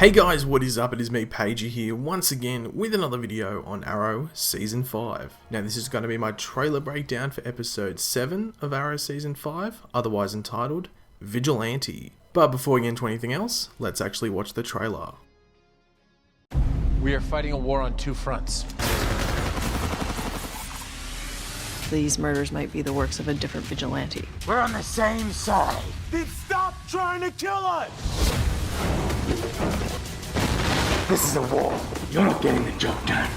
Hey guys, what is up? It is me, Pagey here, once again with another video on Arrow Season 5. Now this is going to be my trailer breakdown for Episode 7 of Arrow Season 5, otherwise entitled Vigilante. But before we get into anything else, let's actually watch the trailer. We are fighting a war on two fronts. These murders might be the works of a different vigilante. We're on the same side. Then stop trying to kill us! This is a war. You're not getting the job done.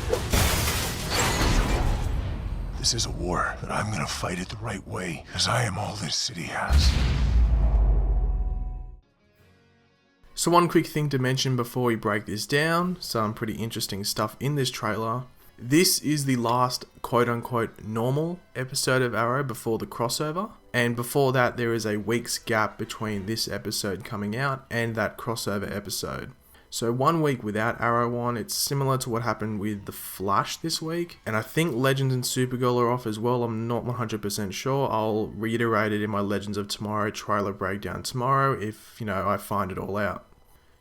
This is a war, but I'm gonna fight it the right way, because I am all this city has. So one quick thing to mention before we break this down, some pretty interesting stuff in this trailer. This is the last quote-unquote normal episode of Arrow before the crossover, and before that there is a week's gap between this episode coming out and that crossover episode. So 1 week without Arrow on. It's similar to what happened with The Flash this week, and I think Legends and Supergirl are off as well. I'm not 100% sure. I'll reiterate it in my Legends of Tomorrow trailer breakdown tomorrow if, I find it all out.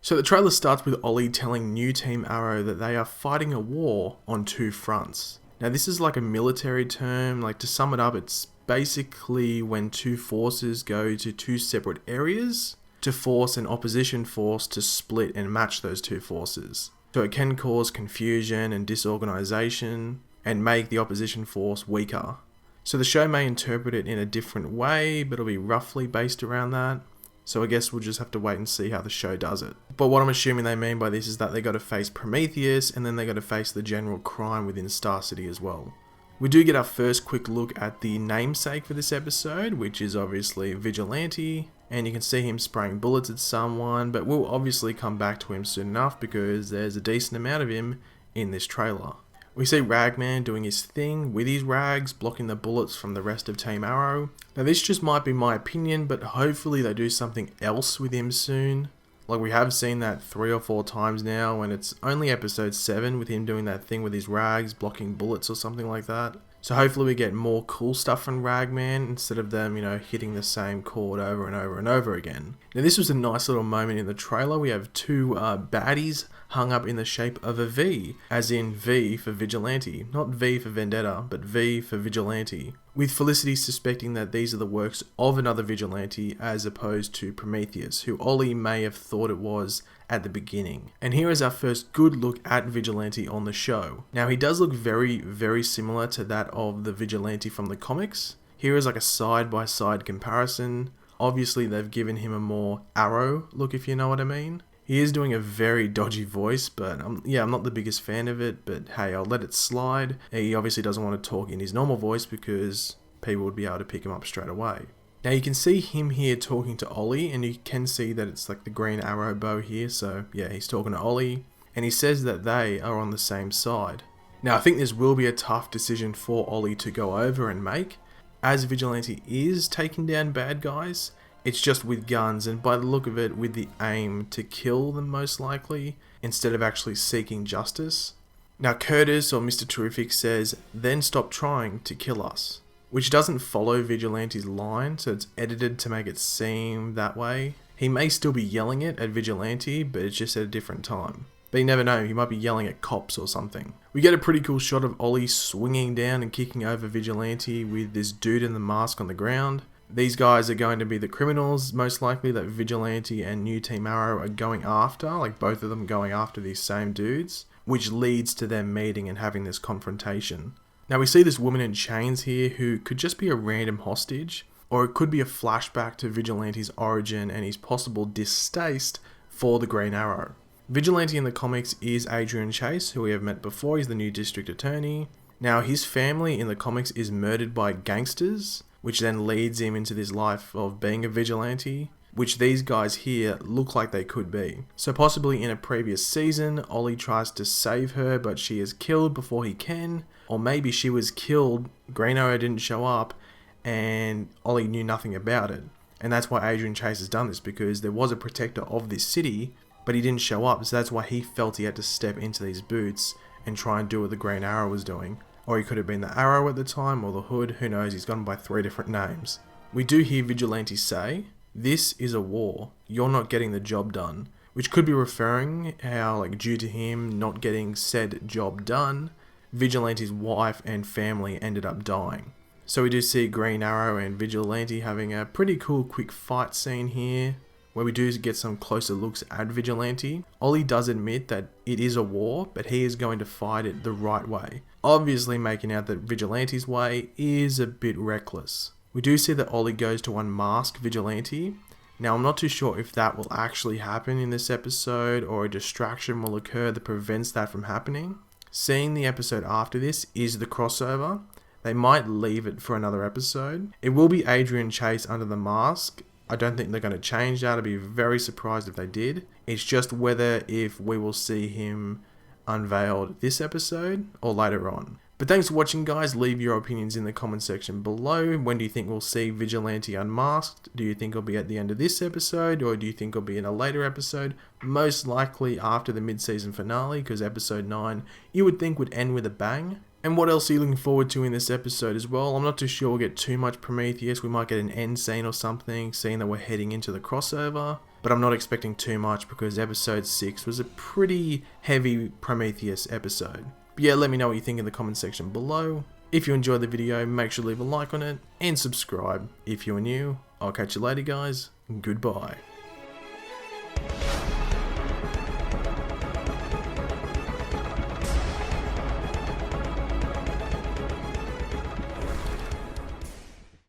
So the trailer starts with Ollie telling New Team Arrow that they are fighting a war on two fronts. Now this is like a military term, to sum it up, it's basically when two forces go to two separate areas to force an opposition force to split and match those two forces. So it can cause confusion and disorganization and make the opposition force weaker. So the show may interpret it in a different way, but it'll be roughly based around that. So I guess we'll just have to wait and see how the show does it. But what I'm assuming they mean by this is that they got to face Prometheus and then they got to face the general crime within Star City as well. We do get our first quick look at the namesake for this episode, which is obviously Vigilante, and you can see him spraying bullets at someone, but we'll obviously come back to him soon enough because there's a decent amount of him in this trailer. We see Ragman doing his thing with his rags, blocking the bullets from the rest of Team Arrow. Now this just might be my opinion, but hopefully they do something else with him soon. We have seen that 3 or 4 times now, and it's only episode 7 with him doing that thing with his rags, blocking bullets or something like that. So hopefully we get more cool stuff from Ragman instead of them, hitting the same chord over and over and over again. Now this was a nice little moment in the trailer. We have two baddies hung up in the shape of a V, as in V for Vigilante. Not V for Vendetta, but V for Vigilante. With Felicity suspecting that these are the works of another Vigilante as opposed to Prometheus, who Ollie may have thought it was at the beginning. And here is our first good look at Vigilante on the show. Now he does look very, very similar to that of the Vigilante from the comics. Here is a side-by-side comparison. Obviously they've given him a more Arrow look, if you know what I mean. He is doing a very dodgy voice, but I'm not the biggest fan of it, but hey, I'll let it slide. He obviously doesn't want to talk in his normal voice because people would be able to pick him up straight away. Now you can see him here talking to Ollie, and you can see that it's the green arrow bow here, so yeah, he's talking to Ollie, and he says that they are on the same side. Now I think this will be a tough decision for Ollie to go over and make, as Vigilante is taking down bad guys. It's just with guns, and by the look of it, with the aim to kill them most likely, instead of actually seeking justice. Now Curtis, or Mr. Terrific, says, "Then stop trying to kill us," which doesn't follow Vigilante's line, so it's edited to make it seem that way. He may still be yelling it at Vigilante, but it's just at a different time. But you never know, he might be yelling at cops or something. We get a pretty cool shot of Ollie swinging down and kicking over Vigilante with this dude in the mask on the ground. These guys are going to be the criminals, most likely, that Vigilante and New Team Arrow are going after, both of them going after these same dudes, which leads to them meeting and having this confrontation. Now we see this woman in chains here who could just be a random hostage, or it could be a flashback to Vigilante's origin and his possible distaste for the Green Arrow. Vigilante in the comics is Adrian Chase, who we have met before. He's the new district attorney. Now his family in the comics is murdered by gangsters, which then leads him into this life of being a vigilante, which these guys here look like they could be. So possibly in a previous season, Ollie tries to save her, but she is killed before he can, or maybe she was killed, Green Arrow didn't show up, and Ollie knew nothing about it. And that's why Adrian Chase has done this, because there was a protector of this city, but he didn't show up, so that's why he felt he had to step into these boots and try and do what the Green Arrow was doing. Or he could have been the Arrow at the time, or the Hood, who knows, he's gone by 3 different names. We do hear Vigilante say, "This is a war, you're not getting the job done," which could be referring how, like, due to him not getting said job done, Vigilante's wife and family ended up dying. So we do see Green Arrow and Vigilante having a pretty cool quick fight scene here, where we do get some closer looks at Vigilante. Ollie does admit that it is a war, but he is going to fight it the right way, obviously making out that Vigilante's way is a bit reckless. We do see that Ollie goes to unmask Vigilante. Now, I'm not too sure if that will actually happen in this episode or a distraction will occur that prevents that from happening. Seeing the episode after this is the crossover. They might leave it for another episode. It will be Adrian Chase under the mask. I don't think they're going to change that. I'd be very surprised if they did. It's just whether if we will see him unveiled this episode or later on. But thanks for watching, guys. Leave your opinions in the comment section below. When do you think we'll see Vigilante unmasked? Do you think it'll be at the end of this episode, or do you think it'll be in a later episode? Most likely after the mid-season finale, because episode 9 you would think would end with a bang. And what else are you looking forward to in this episode as well? I'm not too sure we'll get too much Prometheus. We might get an end scene or something, seeing that we're heading into the crossover. But I'm not expecting too much because episode 6 was a pretty heavy Prometheus episode. But yeah, let me know what you think in the comment section below. If you enjoyed the video, make sure to leave a like on it and subscribe if you are new. I'll catch you later, guys. Goodbye.